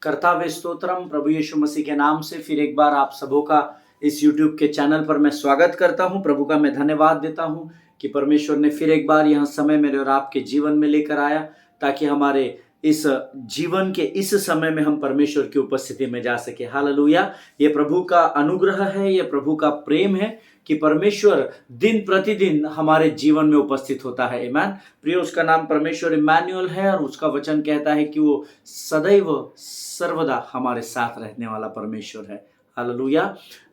कर्तावे स्तोत्रम प्रभु यीशु मसीह के नाम से फिर एक बार आप सबों का इस YouTube के चैनल पर मैं स्वागत करता हूं। प्रभु का मैं धन्यवाद देता हूं कि परमेश्वर ने फिर एक बार यह समय मेरे और आपके जीवन में लेकर आया, ताकि हमारे इस जीवन के इस समय में हम परमेश्वर की उपस्थिति में जा सके। हालेलुया। ये प्रभु का अनुग्रह है, ये प्रभु का प्रेम है कि परमेश्वर दिन प्रतिदिन हमारे जीवन में उपस्थित होता है। आमीन। प्रियो, उसका नाम परमेश्वर इम्मानुएल है और उसका वचन कहता है कि वो सदैव सर्वदा हमारे साथ रहने वाला परमेश्वर है। हालेलुया।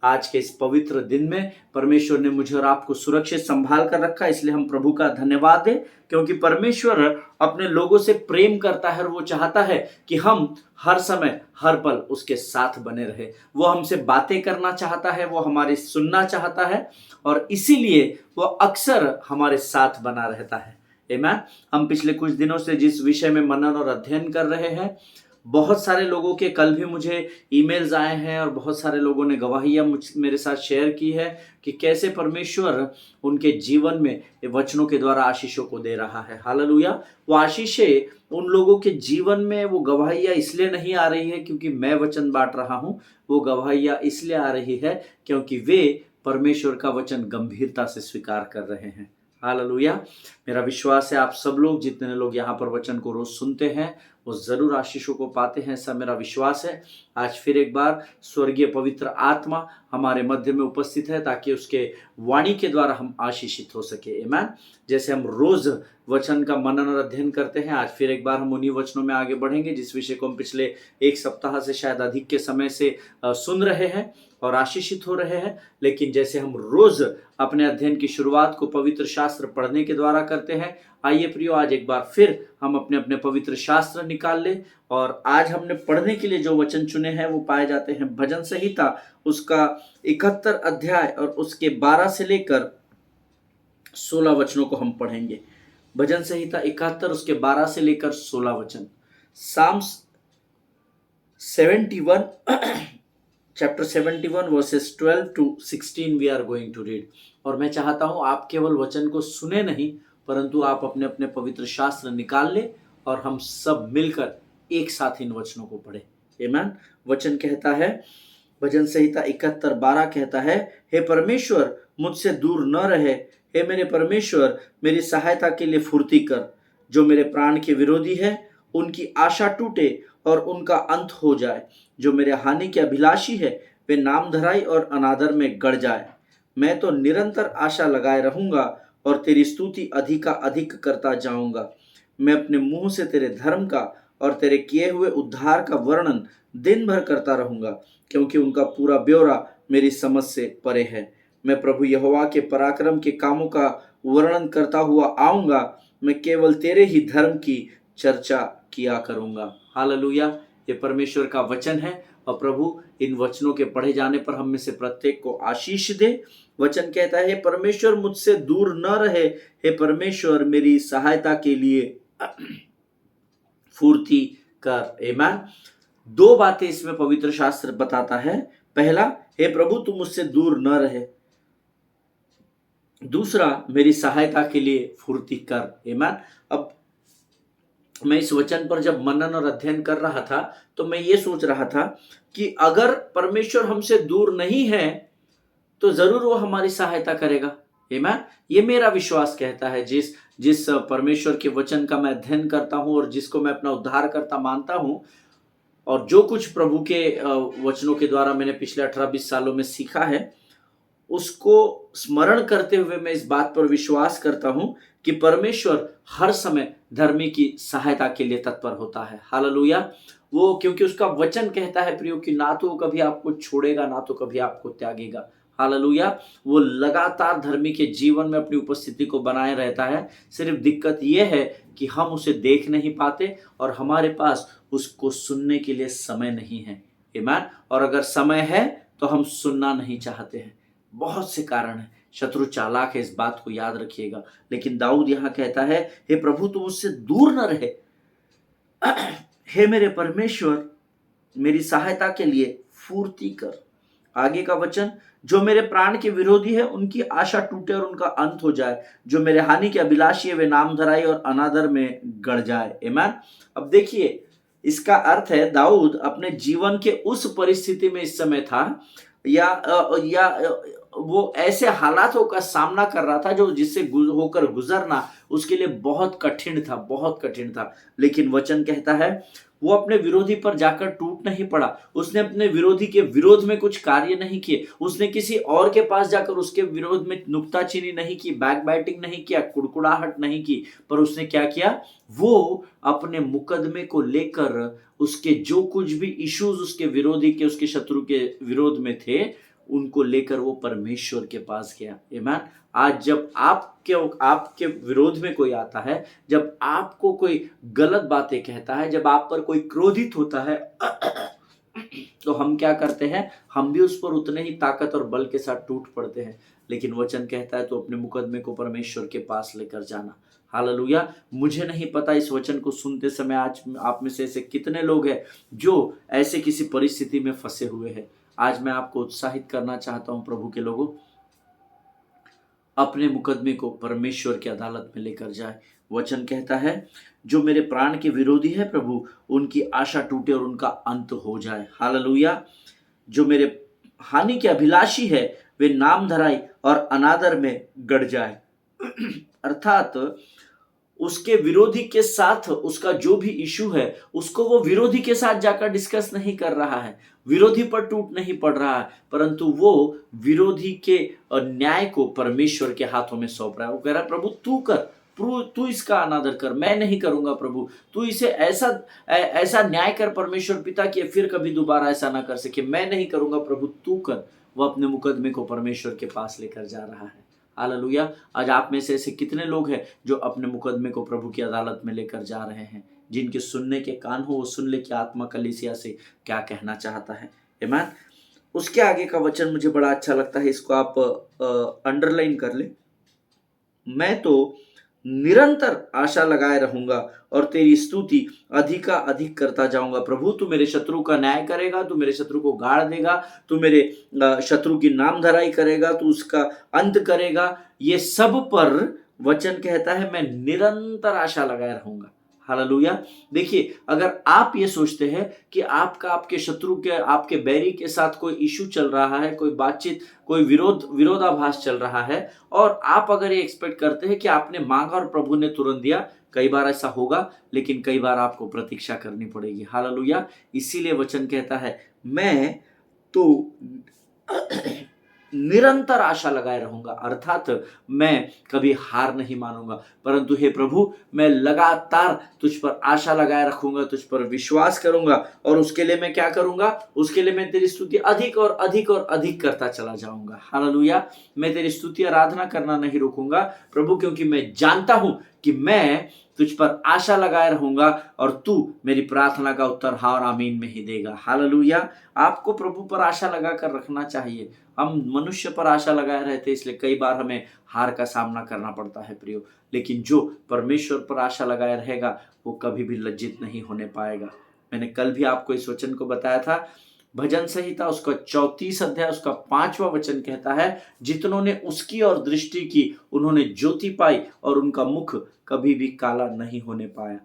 आज के इस पवित्र दिन में परमेश्वर ने मुझे और आपको सुरक्षित संभाल कर रखा, इसलिए हम प्रभु का धन्यवाद दें, क्योंकि परमेश्वर अपने लोगों से प्रेम करता है और वो चाहता है कि हम हर समय हर पल उसके साथ बने रहे। वो हमसे बातें करना चाहता है, वो हमारी सुनना चाहता है और इसीलिए वो अक्सर हमारे साथ बना रहता है। आमीन। हम पिछले कुछ दिनों से जिस विषय में मनन और अध्ययन कर रहे हैं, बहुत सारे लोगों के कल भी मुझे ईमेल्स आए हैं और बहुत सारे लोगों ने गवाहियाँ मेरे साथ शेयर की है कि कैसे परमेश्वर उनके जीवन में वचनों के द्वारा आशीषों को दे रहा है। हालेलुया। वो आशीषें उन लोगों के जीवन में, वो गवाहियाँ इसलिए नहीं आ रही है क्योंकि मैं वचन बांट रहा हूँ, वो गवाहियाँ इसलिए आ रही है क्योंकि वे परमेश्वर का वचन गंभीरता से स्वीकार कर रहे हैं। हालेलुया। मेरा विश्वास है आप सब लोग, जितने लोग यहाँ पर वचन को रोज सुनते हैं, वो जरूर आशीषों को पाते हैं, ऐसा मेरा विश्वास है। आज फिर एक बार स्वर्गीय पवित्र आत्मा हमारे मध्य में उपस्थित है, ताकि उसके वाणी के द्वारा हम आशीषित हो सके। आमीन। जैसे हम रोज वचन का मनन और अध्ययन करते हैं, आज फिर एक बार हम उन्हीं वचनों में आगे बढ़ेंगे जिस विषय को हम पिछले एक सप्ताह से शायद अधिक के समय से सुन रहे हैं और आशीषित हो रहे हैं। लेकिन जैसे हम रोज अपने अध्ययन की शुरुआत को पवित्र शास्त्र पढ़ने के द्वारा करते हैं, आइए प्रियो, आज एक बार फिर हम अपने अपने पवित्र शास्त्र निकाल ले। और आज हमने पढ़ने के लिए जो वचन चुने हैं वो पाए जाते हैं भजन संहिता उसका 71 अध्याय और उसके 12 से लेकर 16 वचनों को हम पढ़ेंगे। भजन संहिता 71 उसके 12 से लेकर 16 वचन। Psalms 71 chapter 71 verses 12 to 16 we are going to read. और मैं चाहता हूं आप केवल वचन को सुने नहीं, परंतु आप अपने अपने पवित्र शास्त्र निकाल ले और हम सब मिलकर एक साथ इन वचनों को पढ़े। आमीन। वचन कहता है, भजन संहिता 71:12 कहता है, हे परमेश्वर मुझसे दूर न रहे, हे मेरे परमेश्वर मेरी सहायता के लिए फुर्ती कर। जो मेरे प्राण के विरोधी है उनकी आशा टूटे और उनका अंत हो जाए। जो मेरे हानि के अभिलाषी है वे नामधराई और अनादर में गड़ जाए। मैं तो निरंतर आशा लगाए रहूंगा और तेरी स्तुति अधिक करता जाऊंगा। मैं अपने मुंह से तेरे धर्म का और तेरे किए हुए उद्धार का वर्णन दिन भर करता रहूंगा, क्योंकि उनका पूरा ब्यौरा मेरी समझ से परे है। मैं प्रभु यहोवा के पराक्रम के कामों का वर्णन करता हुआ आऊंगा। मैं केवल तेरे ही धर्म की चर्चा किया करूंगा। हालेलुया। ये परमेश्वर का वचन है और प्रभु इन वचनों के पढ़े जाने पर हम में से प्रत्येक को आशीष दे। वचन कहता है, परमेश्वर मुझसे दूर न रहे, हे परमेश्वर मेरी सहायता के लिए फुर्ती कर। आमीन। दो बातें इसमें पवित्र शास्त्र बताता है। पहला, हे प्रभु तू मुझसे दूर न रहे। दूसरा, मेरी सहायता के लिए फुर्ती कर। आमीन। अब मैं इस वचन पर जब मनन और अध्ययन कर रहा था तो मैं ये सोच रहा था कि अगर परमेश्वर हमसे दूर नहीं है तो जरूर वो हमारी सहायता करेगा। आमीन। ये मेरा विश्वास कहता है। जिस परमेश्वर के वचन का मैं अध्ययन करता हूं और जिसको मैं अपना उद्धार करता मानता हूं, और जो कुछ प्रभु के वचनों के द्वारा मैंने पिछले 18-20 सालों में सीखा है, उसको स्मरण करते हुए मैं इस बात पर विश्वास करता हूं कि परमेश्वर हर समय धर्मी की सहायता के लिए तत्पर होता है। हालेलुया। वो क्योंकि उसका वचन कहता है प्रियो कि ना तो कभी आपको छोड़ेगा ना तो कभी आपको त्यागेगा। हालेलुया। वो लगातार धर्मी के जीवन में अपनी उपस्थिति को बनाए रहता है। सिर्फ दिक्कत यह है कि हम उसे देख नहीं पाते और हमारे पास उसको सुनने के लिए समय नहीं है। आमीन। और अगर समय है तो हम सुनना नहीं चाहते हैं। बहुत से कारण है, शत्रु चालाक है, इस बात को याद रखिएगा। लेकिन दाऊद यहां कहता है, हे प्रभु तू मुझसे दूर न रहे, हे मेरे परमेश्वर मेरी सहायता के लिए फुर्ती कर। आगे का वचन, जो मेरे प्राण के विरोधी है उनकी आशा टूटे और उनका अंत हो जाए। जो मेरे हानि के अभिलाषी है वे नामधराई और अनादर में गड़ जाए। आमीन। अब देखिए इसका अर्थ है दाऊद अपने जीवन के उस परिस्थिति में इस समय था, या वो ऐसे हालातों का सामना कर रहा था जो जिससे होकर गुजरना उसके लिए बहुत कठिन था, बहुत कठिन था। लेकिन वचन कहता है वो अपने विरोधी पर जाकर टूट नहीं पड़ा, उसने अपने विरोधी के विरोध में कुछ कार्य नहीं किए, उसने किसी और के पास जाकर उसके विरोध में नुक्ताचीनी नहीं की, बैक बाइटिंग नहीं किया, कुड़कुड़ाहट नहीं की, पर उसने क्या किया, वो अपने मुकदमे को लेकर उसके जो कुछ भी इश्यूज उसके विरोधी के, उसके शत्रु के विरोध में थे, उनको लेकर वो परमेश्वर के पास गया। आमीन। आज जब आपके विरोध में कोई आता है, जब आपको कोई गलत बातें कहता है, जब आप पर कोई क्रोधित होता है, तो हम क्या करते हैं, हम भी उस पर उतने ही ताकत और बल के साथ टूट पड़ते हैं। लेकिन वचन कहता है तो अपने मुकदमे को परमेश्वर के पास लेकर जाना। हालेलुया। मुझे नहीं पता इस वचन को सुनते समय आज आप में से ऐसे कितने लोग हैं जो ऐसे किसी परिस्थिति में फंसे हुए हैं। आज मैं आपको उत्साहित करना चाहता हूं, प्रभु के लोगों, अपने मुकदमे को परमेश्वर की अदालत में लेकर जाए। वचन कहता है जो मेरे प्राण के विरोधी है प्रभु, उनकी आशा टूटे और उनका अंत हो जाए। हालेलुया। जो मेरे हानि के अभिलाषी है वे नाम धराई और अनादर में गड़ जाए। अर्थात उसके विरोधी के साथ उसका जो भी इशू है उसको वो विरोधी के साथ जाकर डिस्कस नहीं कर रहा है, विरोधी पर टूट नहीं पड़ रहा है, परंतु वो विरोधी के न्याय को परमेश्वर के हाथों में सौंप रहा है। वो कह रहा है प्रभु तू कर, तू इसका अनादर कर, मैं नहीं करूंगा प्रभु, तू इसे ऐसा न्याय कर परमेश्वर पिता कि फिर कभी दोबारा ऐसा ना कर सके, मैं नहीं करूंगा प्रभु तू कर। वो अपने मुकदमे को परमेश्वर के पास लेकर जा रहा है। हालेलुया। आज आप में से ऐसे कितने लोग हैं जो अपने मुकदमे को प्रभु की अदालत में लेकर जा रहे हैं। जिनके सुनने के कान हो वो सुन ले कि आत्मा कलीसिया से क्या कहना चाहता है। आमीन। उसके आगे का वचन मुझे बड़ा अच्छा लगता है, इसको आप अंडरलाइन कर ले। मैं तो निरंतर आशा लगाए रहूंगा और तेरी स्तुति अधिक अधिक करता जाऊंगा। प्रभु तू मेरे शत्रु का न्याय करेगा, तू मेरे शत्रु को गाड़ देगा, तू मेरे शत्रु की नाम धराई करेगा, तू उसका अंत करेगा। ये सब पर वचन कहता है मैं निरंतर आशा लगाए रहूंगा। हालेलुया। देखिए, अगर आप ये सोचते हैं कि आपके शत्रु के, आपके बैरी के साथ कोई इशू चल रहा है, कोई बातचीत, कोई विरोधाभास चल रहा है, और आप अगर ये एक्सपेक्ट करते हैं कि आपने मांगा और प्रभु ने तुरंत दिया, कई बार ऐसा होगा, लेकिन कई बार आपको प्रतीक्षा करनी पड़ेगी। हालेलुया। इसीलिए वचन कहता है मैं तो निरंतर आशा लगाए रहूंगा, अर्थात मैं कभी हार नहीं मानूंगा, परंतु हे प्रभु मैं लगातार तुझ पर आशा लगाए रखूंगा, तुझ पर विश्वास करूंगा, और उसके लिए मैं क्या करूंगा, उसके लिए मैं तेरी स्तुति अधिक और अधिक और अधिक करता चला जाऊंगा। हालेलुया। मैं तेरी स्तुति आराधना करना नहीं रोकूंगा प्रभु, क्योंकि मैं जानता हूं कि मैं तुझ पर आशा लगाए रहूंगा और तू मेरी प्रार्थना का उत्तर हाँ और आमीन में ही देगा। हालेलुया। आपको प्रभु पर आशा लगा कर रखना चाहिए। हम मनुष्य पर आशा लगाए रहते इसलिए कई बार हमें हार का सामना करना पड़ता है प्रियो, लेकिन जो परमेश्वर पर आशा लगाए रहेगा वो कभी भी लज्जित नहीं होने पाएगा। मैंने कल भी आपको इस वचन को बताया था, भजन संहिता उसका 34 अध्याय उसका 5वां वचन कहता है जितनों ने उसकी और दृष्टि की उन्होंने ज्योति पाई और उनका मुख कभी भी काला नहीं होने पाया।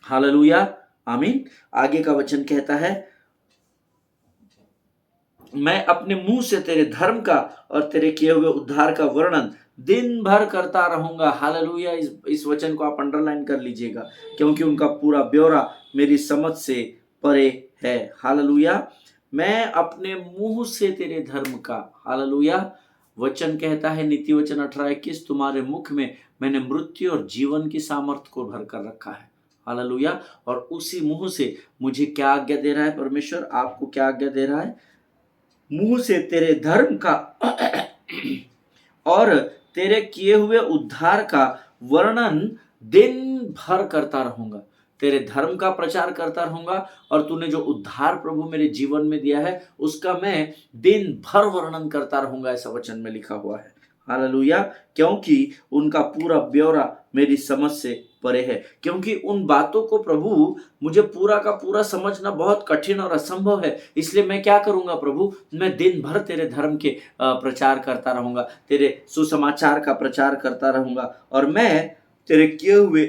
हालेलुया। आमीन। आगे का वचन कहता है मैं अपने मुंह से तेरे धर्म का और तेरे किए हुए उद्धार का वर्णन दिन भर करता रहूंगा। हालेलुया। इस वचन को आप अंडरलाइन कर लीजिएगा, क्योंकि उनका पूरा ब्यौरा मेरी समझ से परे है। हालेलुया। मैं अपने मुंह से तेरे धर्म का, हालेलुया। वचन कहता है नीति वचन 18:21 तुम्हारे मुख में मैंने मृत्यु और जीवन की सामर्थ को भर कर रखा है। हालेलुया। और उसी मुंह से मुझे क्या आज्ञा दे रहा है परमेश्वर, आपको क्या आज्ञा दे रहा है, मुंह से तेरे धर्म का और तेरे किए हुए उद्धार का वर्णन दिन भर करता रहूंगा। तेरे धर्म का प्रचार करता रहूंगा और तूने जो उद्धार प्रभु मेरे जीवन में दिया है उसका मैं दिन भर वर्णन करता रहूंगा, ऐसा वचन में लिखा हुआ है। हालेलुया। क्योंकि उनका पूरा ब्यौरा मेरी समझ से परे है, क्योंकि उन बातों को प्रभु मुझे पूरा का पूरा समझना बहुत कठिन और असंभव है। इसलिए मैं क्या करूंगा प्रभु, मैं दिन भर तेरे धर्म के प्रचार करता रहूंगा, तेरे सुसमाचार का प्रचार करता रहूंगा, और मैं तेरे किए हुए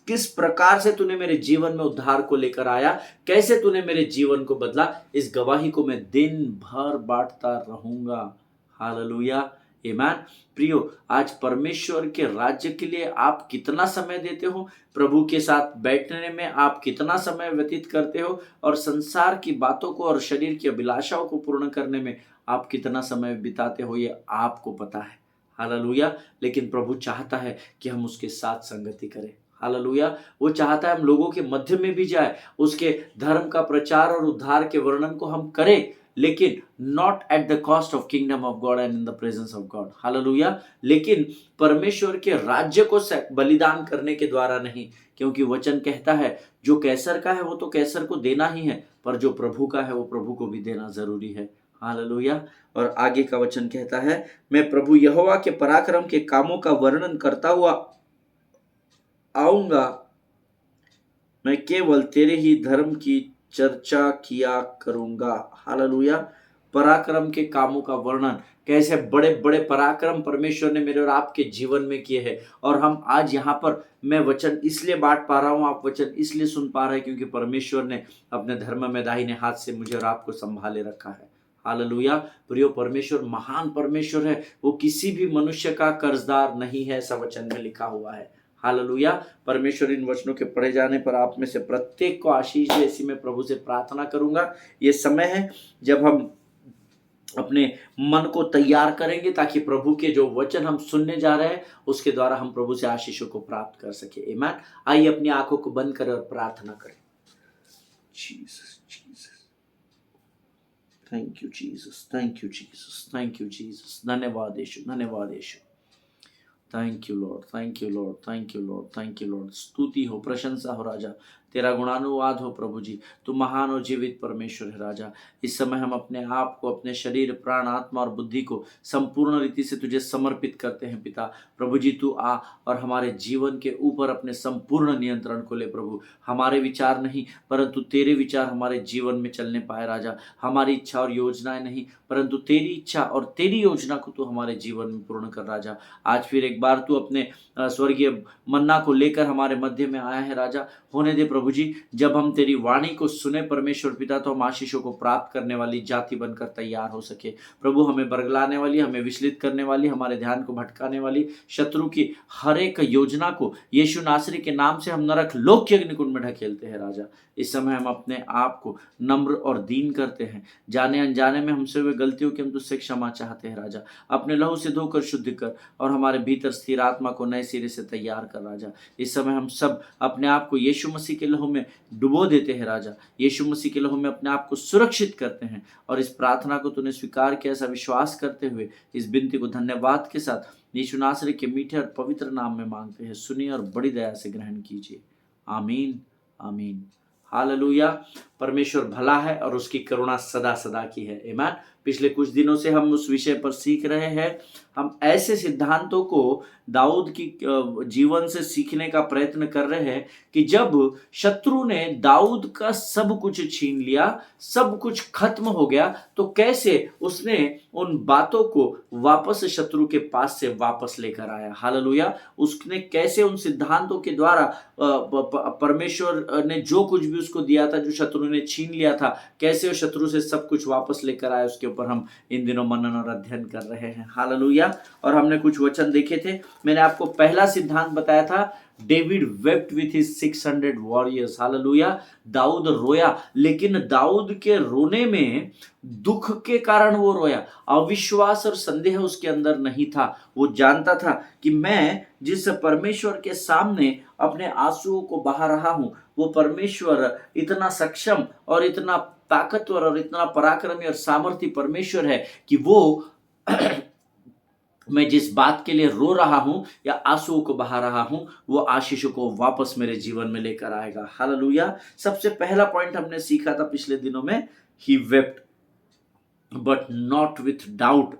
किस प्रकार से तूने मेरे जीवन में उद्धार को लेकर आया, कैसे तूने मेरे जीवन को बदला, इस गवाही को मैं दिन भर बांटता रहूंगा। हालेलुया, आमीन। प्रियो, आज परमेश्वर के राज्य के लिए आप कितना समय देते हो, प्रभु के साथ बैठने में आप कितना समय व्यतीत करते हो, और संसार की बातों को और शरीर की अभिलाषाओं को पूर्ण करने में आप कितना समय बिताते हो, ये आपको पता है। हालेलुया। लेकिन प्रभु चाहता है कि हम उसके साथ संगति करें। हालेलुया। वो चाहता है हम लोगों के मध्य में भी जाए, उसके धर्म का प्रचार और उद्धार के वर्णन को हम करें, लेकिन not at the cost of kingdom of God and in the presence of God. Hallelujah. लेकिन परमेश्वर के राज्य को बलिदान करने के द्वारा नहीं, क्योंकि वचन कहता है जो कैसर का है वो तो कैसर को देना ही है, पर जो प्रभु का है वो प्रभु को भी देना जरूरी है। हालेलुया। और आगे का वचन कहता है, मैं प्रभु यहोवा के पराक्रम के कामों का वर्णन करता हुआ आऊंगा, मैं केवल तेरे ही धर्म की चर्चा किया करूंगा। हालेलुया। पराक्रम के कामों का वर्णन, कैसे बड़े बड़े पराक्रम परमेश्वर ने मेरे और आपके जीवन में किए हैं, और हम आज यहाँ पर मैं वचन इसलिए बांट पा रहा हूँ, आप वचन इसलिए सुन पा रहे हैं क्योंकि परमेश्वर ने अपने धर्म में दाहिने हाथ से मुझे और आपको संभाले रखा है। हालेलुया। प्रियो, परमेश्वर महान परमेश्वर है, वो किसी भी मनुष्य का कर्जदार नहीं है, ऐसा वचन में लिखा हुआ है। हालेलुया। परमेश्वर इन वचनों के पढ़े जाने पर आप में से प्रत्येक को आशीष दे, ऐसी मैं प्रभु से प्रार्थना करूंगा। ये समय है जब हम अपने मन को तैयार करेंगे ताकि प्रभु के जो वचन हम सुनने जा रहे हैं उसके द्वारा हम प्रभु से आशीषों को प्राप्त कर सके। आमीन। आइए अपनी आंखों को बंद करें और प्रार्थना करें। Jesus, Jesus, thank you Jesus, thank you Jesus, thank you Jesus. धन्यवाद यीशु, धन्यवाद यीशु। Thank you lord, thank you lord, thank you lord, thank you lord. स्तुति हो, प्रशंसा हो राजा, तेरा गुणानुवाद हो प्रभु जी। तू महान और जीवित परमेश्वर है राजा। इस समय हम अपने आप को, अपने शरीर, प्राण, आत्मा और बुद्धि को संपूर्ण रीति से तुझे समर्पित करते हैं पिता। प्रभु जी, तू आ और हमारे जीवन के ऊपर अपने संपूर्ण नियंत्रण को ले प्रभु। हमारे विचार नहीं परंतु तेरे विचार हमारे जीवन में चलने पाए राजा। हमारी इच्छा और योजनाएं नहीं परंतु तेरी इच्छा और तेरी योजना को तू हमारे जीवन में पूर्ण कर राजा। आज फिर एक बार तू अपने स्वर्गीय मन्ना को लेकर हमारे मध्य में आया है राजा। होने दे प्रभु जी, जब हम तेरी वाणी को सुने परमेश्वर पिता, तो हम आशीषों को प्राप्त करने वाली जाति बनकर तैयार हो सके प्रभु। हमें बरगलाने वाली, हमें विचलित करने वाली, हमारे ध्यान को भटकाने वाली शत्रु की हर एक योजना को यीशु नासरी के नाम से हम नरक लोक के अग्निकुंड में ढकेलते हैं राजा। इस समय हम अपने आप को नम्र और दीन करते हैं। जाने अनजाने में हमसे हुए गलतियों की हम तुझसे क्षमा चाहते हैं राजा। अपने लहू से धोकर शुद्ध कर और हमारे भीतर स्थिर आत्मा को नए सिरे से तैयार कर राजा। इस समय हम सब अपने आप को यीशु मसीह के लहू में डुबो देते हैं राजा। यीशु मसीह के लहू में अपने आप को सुरक्षित करते हैं और इस प्रार्थना को तूने स्वीकार किया ऐसा विश्वास करते हुए इस विनती को धन्यवाद के साथ यीशु नासरी के मीठे और पवित्र नाम में मांगते हैं। सुनिए और बड़ी दया से ग्रहण कीजिए। आमीन, आमीन। हालेलुया। परमेश्वर भला है और उसकी करुणा सदा सदा की है। आमीन। पिछले कुछ दिनों से हम उस विषय पर सीख रहे हैं। हम ऐसे सिद्धांतों को दाऊद की जीवन से सीखने का प्रयत्न कर रहे हैं कि जब शत्रु ने दाऊद का सब कुछ छीन लिया, सब कुछ खत्म हो गया, तो कैसे उसने उन बातों को वापस शत्रु के पास से वापस लेकर आया। हालेलुया। उसने कैसे उन सिद्धांतों के द्वारा परमेश्वर ने जो कुछ भी उसको दिया था, जो शत्रु ने छीन लिया था, कैसे वो शत्रु से सब कुछ वापस लेकर आया, उसके ऊपर हम इन दिनों मनन और अध्ययन कर रहे हैं। हालेलुया। और हमने कुछ वचन देखे थे। मैंने आपको पहला सिद्धांत बताया था, David wept with his 600 warriors. Hallelujah. दाऊद रोया, लेकिन दाऊद के रोने में दुख के कारण वो रोया, अविश्वास और संदेह उसके अंदर नहीं था। वो जानता था कि मैं जिस परमेश्वर के सामने अपने आंसुओं को बहा रहा हूं, वो परमेश्वर इतना सक्षम और इतना ताकतवर और इतना पराक्रमी और सामर्थी परमेश्वर है कि वो मैं जिस बात के लिए रो रहा हूं या आंसुओं को बहा रहा हूं, वो आशीषों को वापस मेरे जीवन में लेकर आएगा। हालेलुया। सबसे पहला पॉइंट हमने सीखा था पिछले दिनों में, he wept but not with doubt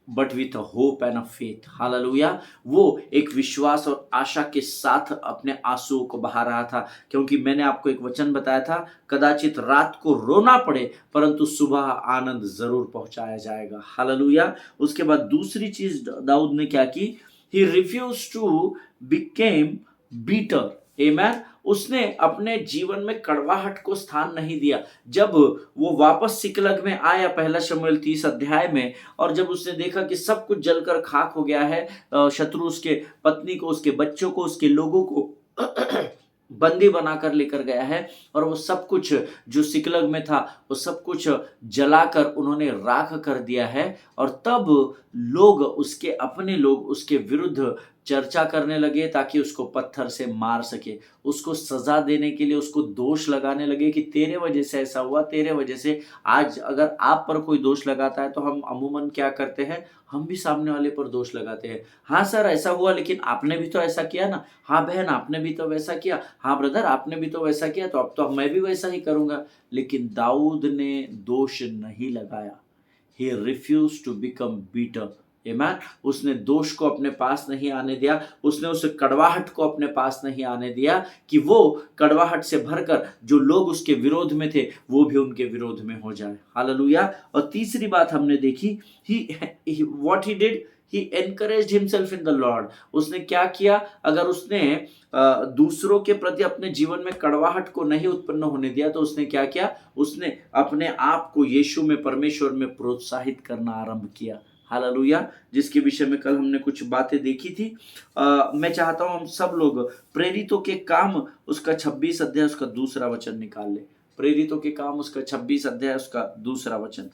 but with hope and faith. Hallelujah. वो एक विश्वास और आशा के साथ अपने आंसुओं को बहा रहा था, क्योंकि मैंने आपको एक वचन बताया था, कदाचित रात को रोना पड़े परंतु सुबह आनंद जरूर पहुंचाया जाएगा। हालेलुया। उसके बाद दूसरी चीज दाऊद ने क्या की, he refuse to became bitter amen. उसने अपने जीवन में कड़वाहट को स्थान नहीं दिया। जब वो वापस सिकलग में आया पहला शमूएल 30 अध्याय में, और जब उसने देखा कि सब कुछ जलकर खाक हो गया है, शत्रु उसके पत्नी को, उसके बच्चों को, उसके लोगों को बंदी बनाकर लेकर गया है, और वो सब कुछ जो सिकलग में था वो सब कुछ जलाकर उन्होंने राख कर दिया है। और तब लोग, उसके अपने लोग उसके विरुद्ध चर्चा करने लगे ताकि उसको पत्थर से मार सके, उसको सजा देने के लिए उसको दोष लगाने लगे कि तेरे वजह से ऐसा हुआ, तेरे वजह से। आज अगर आप पर कोई दोष लगाता है तो हम अमूमन क्या करते हैं, हम भी सामने वाले पर दोष लगाते हैं। हाँ सर ऐसा हुआ, लेकिन आपने भी तो ऐसा किया ना। हाँ बहन आपने भी तो वैसा किया। हाँ ब्रदर आपने भी तो वैसा किया, तो अब तो मैं भी वैसा ही करूंगा। लेकिन दाऊद ने दोष नहीं लगाया। He refused to become bitter. Amen. उसने दोष को अपने पास नहीं आने दिया, उसने उस कड़वाहट को अपने पास नहीं आने दिया कि वो कड़वाहट से भरकर जो लोग उसके विरोध में थे वो भी उनके विरोध में हो जाए। हालेलुया। और तीसरी बात हमने देखी, what he did, he encouraged himself in the Lord. उसने क्या किया, अगर उसने दूसरों के प्रति अपने जीवन में कड़वाहट को नहीं उत्पन्न होने दिया तो उसने क्या किया, उसने अपने आप को यीशु में, परमेश्वर में प्रोत्साहित करना आरंभ किया। हालेलुया। जिसके विषय में कल हमने कुछ बातें देखी थी। मैं चाहता हूं हम सब लोग प्रेरितों के काम उसका 26 अध्याय उसका दूसरा वचन निकाल ले। प्रेरितों के काम उसका 26 अध्याय उसका दूसरा वचन।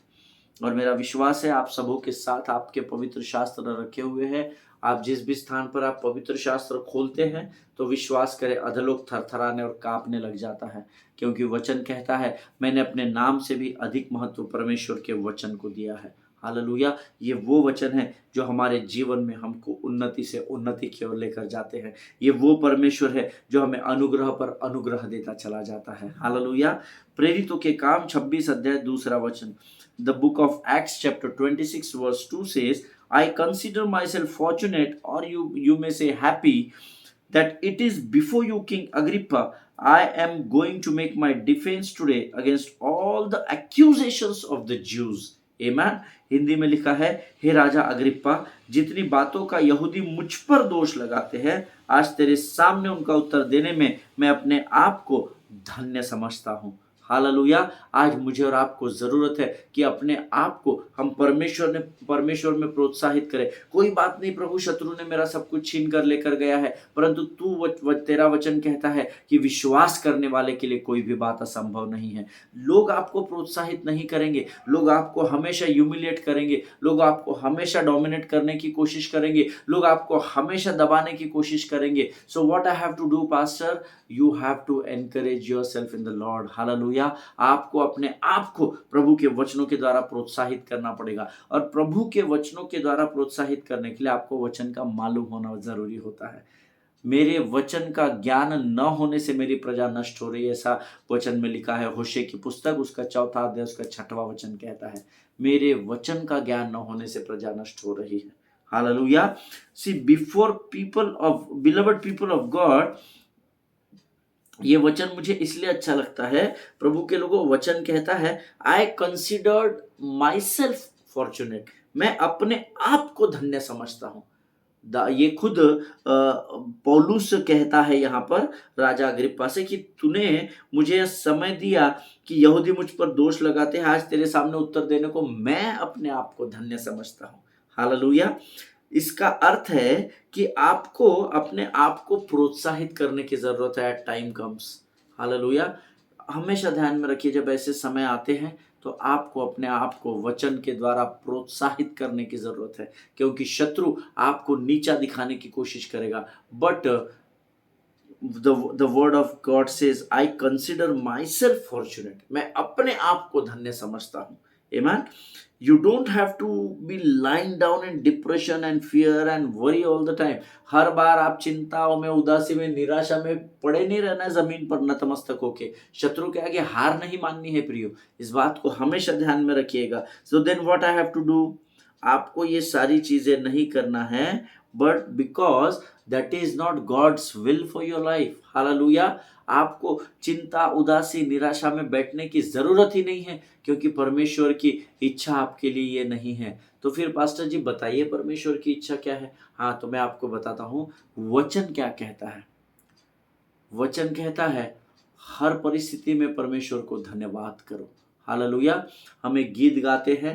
और मेरा विश्वास है आप सबों के साथ आपके पवित्र शास्त्र रखे हुए हैं। आप जिस भी स्थान पर आप पवित्र शास्त्र खोलते हैं तो विश्वास करें अधलोक थरथराने और कांपने लग जाता है, क्योंकि वचन कहता है मैंने अपने नाम से भी अधिक महत्व परमेश्वर के वचन को दिया है। हालेलुया। ये वो वचन है जो हमारे जीवन में हमको उन्नति से उन्नति की ओर लेकर जाते हैं। ये वो परमेश्वर है जो हमें अनुग्रह पर अनुग्रह देता चला जाता है। हालेलुया। प्रेरितों के काम 26 अध्याय दूसरा वचन। The book of Acts chapter 26 verse 2 says, I consider myself fortunate, or you may say happy, that it is before you, King Agrippa, I am going to make my defense today against all the accusations of the Jews. Amen. Hindi में लिखा है, हे राजा Agrippa, जितनी बातों का यहूदी मुझ पर दोष लगाते हैं, आज तेरे सामने उनका उत्तर देने में मैं अपने आप को धन्य समझता हूँ। हालेलुया। आज मुझे और आपको जरूरत है कि अपने आप को हम परमेश्वर में प्रोत्साहित करें। कोई बात नहीं प्रभु, शत्रु ने मेरा सब कुछ छीन कर लेकर गया है, परंतु तेरा वचन कहता है कि विश्वास करने वाले के लिए कोई भी बात असंभव नहीं है। लोग आपको प्रोत्साहित नहीं करेंगे, लोग आपको हमेशा ह्यूमिलिएट करेंगे, लोग आपको हमेशा डोमिनेट करने की कोशिश करेंगे, लोग आपको हमेशा दबाने की कोशिश करेंगे। So what I have to do pastor, you have to encourage yourself in the lord. Hallelujah. आपको अपने आप को प्रभु के वचनों के द्वारा प्रोत्साहित करना पड़ेगा, और प्रभु के वचनों के द्वारा प्रोत्साहित करने के लिए आपको वचन का मालूम होना जरूरी होता है। मेरे वचन का ज्ञान न होने से मेरी प्रजा नष्ट हो रही है, ऐसा वचन में लिखा है। होशे की पुस्तक उसका 4वां अध्याय उसका 6वां वचन कहता है, मेरे वचन का ज्ञान न होने से प्रजा नष्ट हो रही है। Hallelujah. See before people of beloved people of God, ये वचन मुझे इसलिए अच्छा लगता है, प्रभु के लोगों, वचन कहता है आई कंसिडर्ड माई सेल्फ फॉर्चुनेट, मैं अपने आप को धन्य समझता हूं। ये खुद पौलुस कहता है यहाँ पर राजा अग्रिप्पा से कि तूने मुझे समय दिया कि यहूदी मुझ पर दोष लगाते हैं, आज तेरे सामने उत्तर देने को मैं अपने आप को धन्य समझता हूँ। हालेलुया। इसका अर्थ है कि आपको अपने आप को प्रोत्साहित करने की जरूरत है एट टाइम कम्स। हालेलुया। हमेशा ध्यान में रखिए जब ऐसे समय आते हैं तो आपको अपने आप को वचन के द्वारा प्रोत्साहित करने की जरूरत है, क्योंकि शत्रु आपको नीचा दिखाने की कोशिश करेगा। But the word of God says I consider myself fortunate, मैं अपने आप को धन्य समझता हूँ। Amen. You don't have to be lying down in depression and fear and worry all the time. हर बार आप चिंताओं में, उदासी में, निराशा में पड़े नहीं रहना है जमीन पर नतमस्तक होके। शत्रु के आगे हार नहीं माननी है प्रियो, इस बात को हमेशा ध्यान में रखिएगा। So then what I have to do, आपको ये सारी चीजें नहीं करना है, but because that is not God's will for your life. Hallelujah. आपको चिंता, उदासी, निराशा में बैठने की जरूरत ही नहीं है, क्योंकि परमेश्वर की इच्छा आपके लिए ये नहीं है। तो फिर पास्टर जी बताइए परमेश्वर की इच्छा क्या है। हाँ, तो मैं आपको बताता हूँ वचन क्या कहता है। वचन कहता है हर परिस्थिति में परमेश्वर को धन्यवाद करो। हालेलुया। हम एक गीत गाते हैं,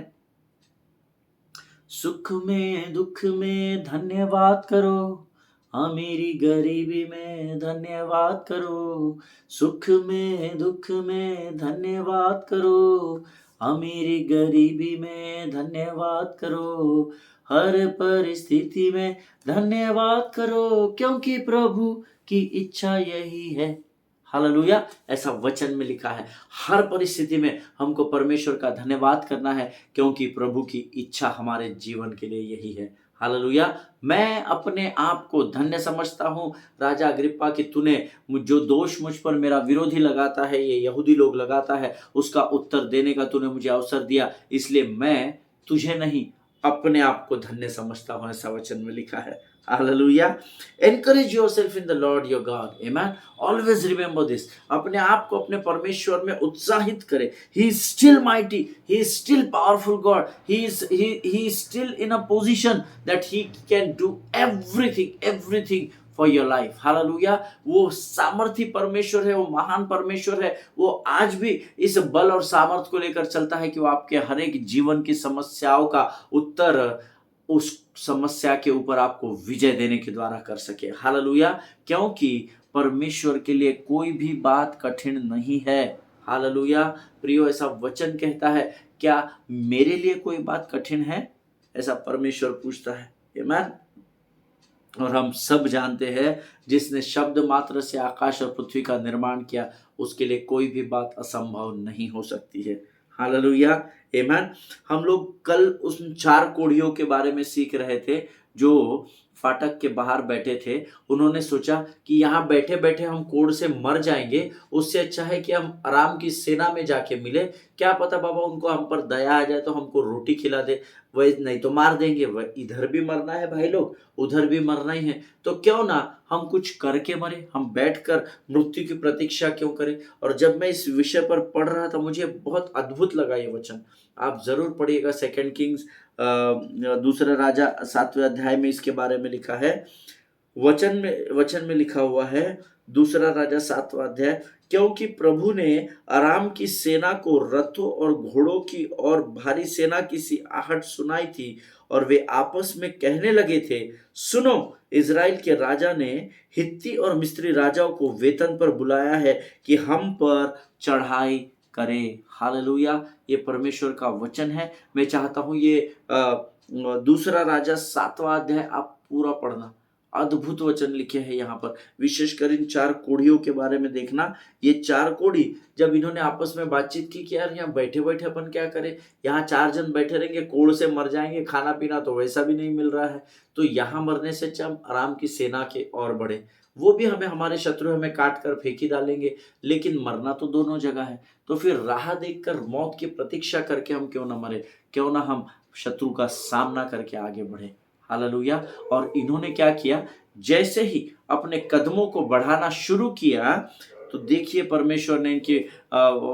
सुख में दुख में धन्यवाद करो, अमीरी गरीबी में धन्यवाद करो, सुख में दुख में धन्यवाद करो, अमीरी गरीबी में धन्यवाद करो, हर परिस्थिति में धन्यवाद करो, क्योंकि प्रभु की इच्छा यही है। हालेलुया। ऐसा वचन में लिखा है। हर परिस्थिति में हमको परमेश्वर का धन्यवाद करना है, क्योंकि प्रभु की इच्छा हमारे जीवन के लिए यही है। हालेलुया। मैं अपने आप को धन्य समझता हूँ राजा अग्रिप्पा कि तूने जो दोष मुझ पर मेरा विरोधी लगाता है, ये यहूदी लोग लगाता है, उसका उत्तर देने का तूने मुझे अवसर दिया, इसलिए मैं तुझे नहीं अपने आप को धन्य समझता हूँ। ऐसा वचन में लिखा है। Hallelujah. Encourage yourself in the Lord your God. Amen. Always remember this. अपने आप को अपने परमेश्वर में उत्साहित करें। He is still mighty. He is still powerful God. He is still in a position that he can do everything for your life. Hallelujah. वो सामर्थी परमेश्वर है, वो महान परमेश्वर है। वो आज भी इस बल और सामर्थ को लेकर चलता है कि वो आपके हर एक जीवन की समस्याओं का उत्तर उस समस्या के ऊपर आपको विजय देने के द्वारा कर सके। हालेलुया। क्योंकि परमेश्वर के लिए कोई भी बात कठिन नहीं है। हालेलुया। प्रियो, ऐसा वचन कहता है, क्या मेरे लिए कोई बात कठिन है? ऐसा परमेश्वर पूछता है। आमीन। और हम सब जानते हैं, जिसने शब्द मात्र से आकाश और पृथ्वी का निर्माण किया, उसके लिए कोई भी बात असंभव नहीं हो सकती है। हालेलुया। आमीन। हम लोग कल उस 4 कोढ़ियों के बारे में सीख रहे थे जो फाटक के बाहर बैठे थे। उन्होंने सोचा कि यहाँ बैठे बैठे हम कोढ़ से मर जाएंगे, उससे अच्छा है कि हम आराम की सेना में जाके मिले। क्या पता बाबा उनको हम पर दया आ जाए तो हमको रोटी खिला दे, वही नहीं तो मार देंगे। वह इधर भी मरना है भाई लोग, उधर भी मरना ही है, तो क्यों ना हम कुछ करके मरे, हम बैठकर मृत्यु की प्रतीक्षा क्यों करें। और जब मैं इस विषय पर पढ़ रहा था, मुझे बहुत अद्भुत लगा ये वचन। आप जरूर पढ़िएगा। 2 किंग्स दूसरा राजा 7वें अध्याय में इसके बारे में लिखा है। वचन में लिखा हुआ है, दूसरा राजा 7वां अध्याय, क्योंकि प्रभु ने अराम की सेना को रथों और घोड़ों की और भारी सेना की सी आहट सुनाई थी, और वे आपस में कहने लगे थे, सुनो, इज़राइल के राजा ने हित्ती और मिस्री राजाओं को वेतन पर बुलाया है कि हम पर चढ़ाई करे। हालेलुया। ये परमेश्वर का वचन है। मैं चाहता हूं ये दूसरा राजा 7वां अध्याय आप पूरा पढ़ना। अद्भुत वचन लिखे हैं यहाँ पर, विशेषकर इन 4 कोढ़ियों के बारे में देखना। ये 4 कोढ़ी जब इन्होंने आपस में बातचीत की कि यार यहाँ बैठे बैठे अपन क्या करें, यहाँ 4 जन बैठे रहेंगे, कोढ़ से मर जाएंगे, खाना पीना तो वैसा भी नहीं मिल रहा है, तो यहाँ मरने से अच्छा हम आराम की सेना के और बढ़े, वो भी हमारे शत्रु हमें काट कर फेंक ही डालेंगे, लेकिन मरना तो दोनों जगह है। तो फिर राह देखकर मौत की प्रतीक्षा करके हम क्यों ना मरे, क्यों ना हम शत्रु का सामना करके आगे बढ़े। हालेलुया। और इन्होंने क्या किया, जैसे ही अपने कदमों को बढ़ाना शुरू किया, तो देखिए परमेश्वर ने इनकी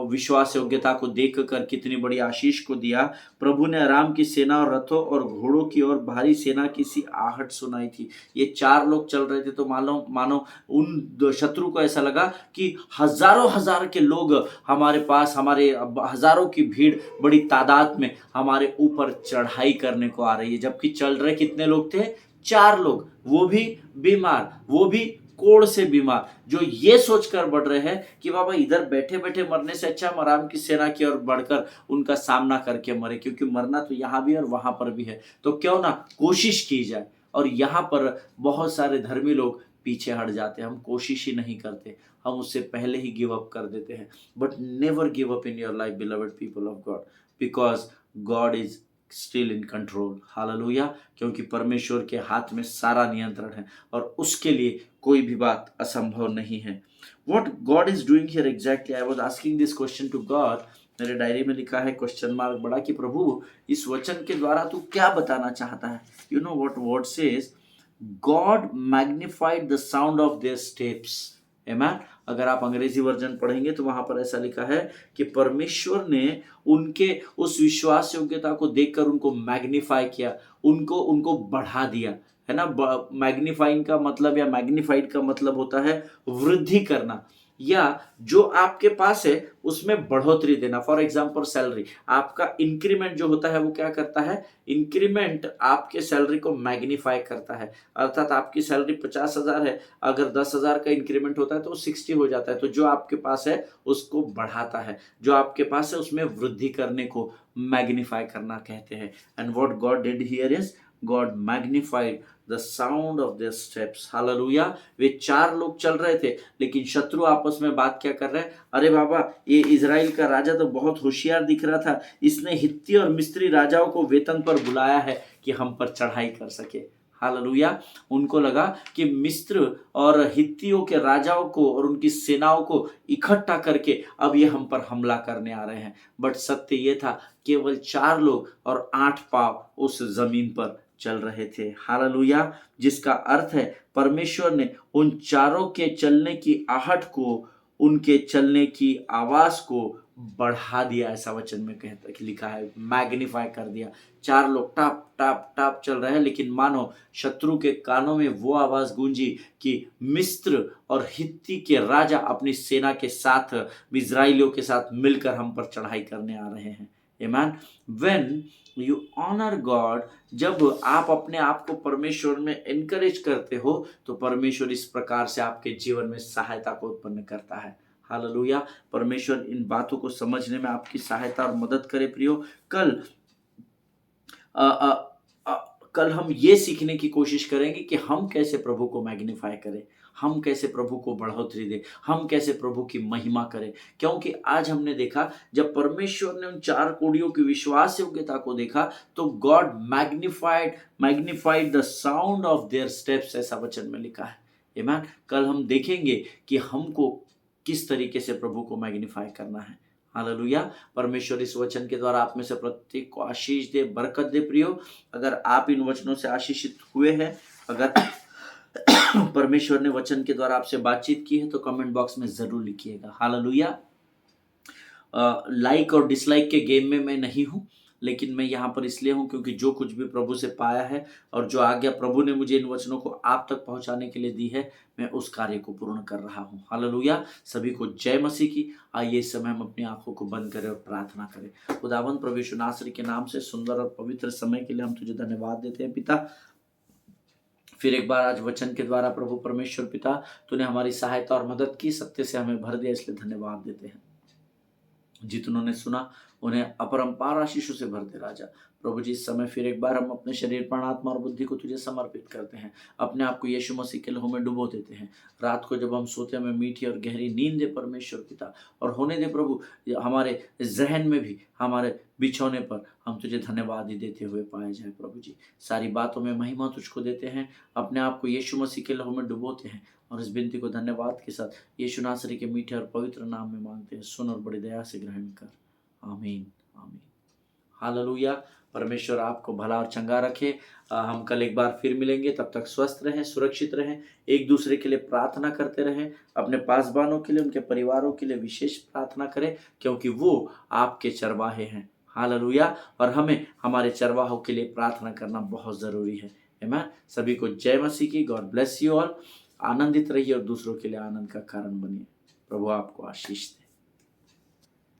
विश्वास योग्यता को देखकर कितनी बड़ी आशीष को दिया। प्रभु ने अराम की सेना और रथों और घोड़ों की और भारी सेना की सी आहट सुनाई थी। ये 4 लोग चल रहे थे, तो मानो उन शत्रु को ऐसा लगा कि हजारों हजार के लोग हमारे पास, हमारे हजारों की भीड़ बड़ी तादाद में हमारे ऊपर चढ़ाई करने को आ रही है। जबकि चल रहे कितने लोग थे? 4 लोग, वो भी बीमार, वो भी कोढ़ से बीमार, जो ये सोचकर बढ़ रहे हैं कि बाबा इधर बैठे बैठे मरने से अच्छा हम आराम की सेना की ओर बढ़कर उनका सामना करके मरे, क्योंकि मरना तो यहाँ भी और वहां पर भी है, तो क्यों ना कोशिश की जाए। और यहाँ पर बहुत सारे धर्मी लोग पीछे हट जाते हैं, हम कोशिश ही नहीं करते, हम उससे पहले ही गिव अप कर देते हैं। But never give up in your life beloved people of God, because God is still in control. Hallelujah. क्योंकि परमेश्वर के हाथ में सारा नियंत्रण है और उसके लिए कोई भी बात असंभव नहीं है। What God is doing here exactly? I was asking this question to God. मेरे डायरी में लिखा है क्वेश्चन मार्क बड़ा, कि प्रभु इस वचन के द्वारा तू क्या बताना चाहता है। You know what word says? God magnified the sound of their steps. Amen. अगर आप अंग्रेजी वर्जन पढ़ेंगे तो वहां पर ऐसा लिखा है कि परमेश्वर ने उनके उस विश्वास योग्यता को देखकर उनको मैग्नीफाई किया, उनको उनको बढ़ा दिया, है ना। मैग्नीफाइंग का मतलब या मैग्नीफाइड का मतलब होता है वृद्धि करना, या जो आपके पास है उसमें बढ़ोतरी देना। फॉर एग्जाम्पल सैलरी, आपका इंक्रीमेंट जो होता है वो क्या करता है, इंक्रीमेंट आपके सैलरी को मैग्नीफाई करता है। अर्थात आपकी सैलरी 50,000 है, अगर 10,000 का इंक्रीमेंट होता है तो 60 हो जाता है। तो जो आपके पास है उसको बढ़ाता है, जो आपके पास है उसमें वृद्धि करने को मैग्नीफाई करना कहते हैं। And what God did here is God magnified the sound of their steps. Hallelujah. वे 4 लोग चल रहे थे, लेकिन शत्रु आपस में बात क्या कर रहे हैं, अरे बाबा ये इजराइल का राजा तो बहुत होशियार दिख रहा था, इसने हित्ती और मिस्री राजाओं को वेतन पर बुलाया है कि हम पर चढ़ाई कर सके। हालेलुया। उनको लगा कि मिस्र और हित्तियों के राजाओं को और उनकी सेनाओं को इकट्ठा करके अब ये हम पर हमला करने आ रहे हैं। बट सत्य ये था, केवल 4 लोग और 8 पांव उस जमीन पर चल रहे थे। हालेलुया। जिसका अर्थ है परमेश्वर ने उन चारों के चलने की आहट को, उनके चलने की आवाज को बढ़ा दिया। ऐसा वचन में कहता कि लिखा है, मैग्नीफाई कर दिया। 4 लोग टप टप टप चल रहे हैं, लेकिन मानो शत्रु के कानों में वो आवाज गूंजी कि मिस्र और हित्ती के राजा अपनी सेना के साथ, इजराइलियों के साथ मिलकर हम पर चढ़ाई करने आ रहे हैं। आमीन। व्हेन यू ऑनर गॉड, जब आप अपने आप को परमेश्वर में एनकरेज करते हो तो परमेश्वर इस प्रकार से आपके जीवन में सहायता को उत्पन्न करता है। हालेलुया। परमेश्वर इन बातों को समझने में आपकी सहायता और मदद करे प्रियो। कल अ, अ, कल हम ये सीखने की कोशिश करेंगे कि हम कैसे प्रभु को मैग्नीफाई करें, हम कैसे प्रभु को बढ़ोतरी दें, हम कैसे प्रभु की महिमा करें। क्योंकि आज हमने देखा, जब परमेश्वर ने उन 4 कोड़ियों की विश्वास योग्यता को देखा तो God magnified the sound of their steps, ऐसा वचन में लिखा है। आमीन। कल हम देखेंगे कि हमको किस तरीके से प्रभु को मैग्नीफाई करना है। हालेलुया। परमेश्वर इस वचन के द्वारा आप में से प्रत्येक को आशीष दे, बरकत दे प्रियो। अगर आप इन वचनों से आशीषित हुए हैं, अगर परमेश्वर ने वचन के द्वारा आपसे बातचीत की है तो कमेंट बॉक्स में जरूर लिखिएगा। हालेलुया। लाइक और डिसलाइक के गेम में मैं नहीं हूं, लेकिन मैं यहाँ पर इसलिए हूं क्योंकि जो कुछ भी प्रभु से पाया है और जो आज्ञा प्रभु ने मुझे इन वचनों को आप तक पहुंचाने के लिए दी है, मैं उस कार्य को पूर्ण कर रहा हूं। हालेलुया। सभी को जय मसीह की। आइए इस समय हम अपनी आंखों को बंद करें और प्रार्थना करें। खुदावंद प्रभु यीशु नासरी के नाम से सुंदर और पवित्र समय के लिए हम तुझे धन्यवाद देते हैं पिता। फिर एक बार आज वचन के द्वारा प्रभु परमेश्वर पिता, तूने हमारी सहायता और मदद की, सत्य से हमें भर दिया, इसलिए धन्यवाद देते हैं। जितनों ने सुना उन्हें अपरंपार आशीषों से भर दे राजा। प्रभु जी इस समय फिर एक बार हम अपने शरीर, प्राण, आत्मा और बुद्धि को तुझे समर्पित करते हैं, अपने आप को यीशु मसीह के लहू में डुबो देते हैं। रात को जब हम सोते हमें मीठी और गहरी नींद दे परमेश्वर पिता, और होने दे प्रभु हमारे जहन में भी, हमारे बिछौने पर हम तुझे धन्यवाद ही देते हुए पाए जाए। प्रभु जी सारी बातों में महिमा तुझको देते हैं, अपने आप को यीशु मसीह के लहू में डुबोते हैं, और इस विनती को धन्यवाद के साथ यीशु नासरी के मीठे और पवित्र नाम में मांगते हैं। सुन और बड़ी दया से ग्रहण कर। आमीन आमीन। हालेलुया। परमेश्वर आपको भला और चंगा रखे। हम कल एक बार फिर मिलेंगे, तब तक स्वस्थ रहें, सुरक्षित रहें, एक दूसरे के लिए प्रार्थना करते रहें। अपने पासबानों के लिए, उनके परिवारों के लिए विशेष प्रार्थना करें, क्योंकि वो आपके चरवाहे हैं। हालेलुया। और हमें हमारे चरवाहों के लिए प्रार्थना करना बहुत ज़रूरी है। आमीन। सभी को जय मसीह की। God bless you all. आनंदित रहिए और दूसरों के लिए आनंद का कारण बनिए। प्रभु आपको आशीष दे।